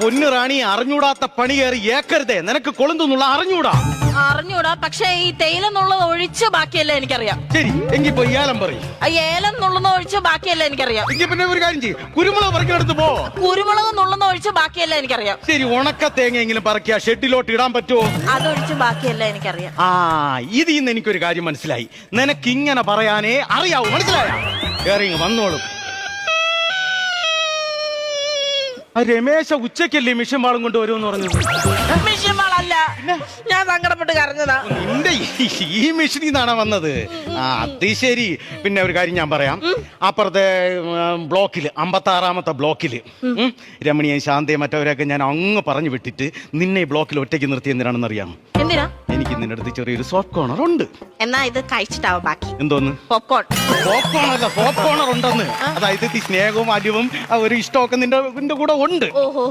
പൊന്നു റാണി, അറിഞ്ഞൂടാത്ത പണി കയറി ഏക്കരുതേ. നിനക്ക് കൊളുന്തെന്നുള്ള അറിഞ്ഞൂടാ, പക്ഷെ ഈ തേയില എന്നുള്ളത് ഒഴിച്ച് ബാക്കിയല്ല എനിക്കറിയാം. ശരി, എങ്കിൽ പോയി ഏലം പറയും. ഏലം നുള്ളുന്ന ഒഴിച്ച് ബാക്കിയല്ല എനിക്കറിയാം. എങ്കിൽ പിന്നെ ഒരു കാര്യം ചെയ്യും, കുരുമുളക് പറിക്കണെടുത്ത് പോ. കുരുമുളക് നുള്ളുന്ന ഒഴിച്ച് ബാക്കിയല്ല എനിക്കറിയാം. ശരി, ഉണക്ക തേങ്ങയെങ്കിലും പറക്കിയ ഷെഡിലോട്ട് ഇടാൻ പറ്റുമോ? അതൊഴിച്ച് ബാക്കിയല്ല എനിക്കറിയാം. ഇതിൽ നിന്ന് എനിക്കൊരു കാര്യം മനസ്സിലായി. നിനക്ക് ഇങ്ങനെ പറയാനേ അറിയാവൂ, മനസ്സിലായ? കേറി വന്നോളും. രമേശ ഉച്ചക്കല്ലേ മിഷൻ വാളും കൊണ്ട് വരുമെന്ന് പറഞ്ഞത്? മിഷൻ വാളല്ല, ഞാൻ സങ്കടപ്പെട്ട് കരഞ്ഞതാ. നിന്റെ ഈ മിഷനിൽ നിന്നാണ് വന്നത്? അത് ശരി. പിന്നെ ഒരു കാര്യം ഞാൻ പറയാം. അപ്പുറത്തെ ബ്ലോക്കില് 56-ാമത്തെ ബ്ലോക്കില് രമണിയും ശാന്തയും മറ്റവരെയൊക്കെ ഞാൻ അങ്ങ് പറഞ്ഞു വിട്ടിട്ട് നിന്നെ ഈ ബ്ലോക്കിൽ ഒറ്റയ്ക്ക് നിർത്തി എന്തിനാണെന്ന് അറിയാം? എന്തിനാ? എനിക്ക് നിന്റെ അടുത്ത് ചെറിയൊരു സോഫ്റ്റ് കോർണർ ഉണ്ട്. എന്നാ ഇത് കഴിച്ചിട്ടാവും ബാക്കി. എന്തോന്ന്? പോപ്കോൺ. പോപ്കോൺ അല്ല, സോഫ്റ്റ് കോർണർ ഉണ്ടെന്ന്. അതായത് ഈ സ്നേഹവും അലിവും ഒരു ഇഷ്ടമൊക്കെ നിന്റെ കൂടെ ഉണ്ട്. ഓഹോ.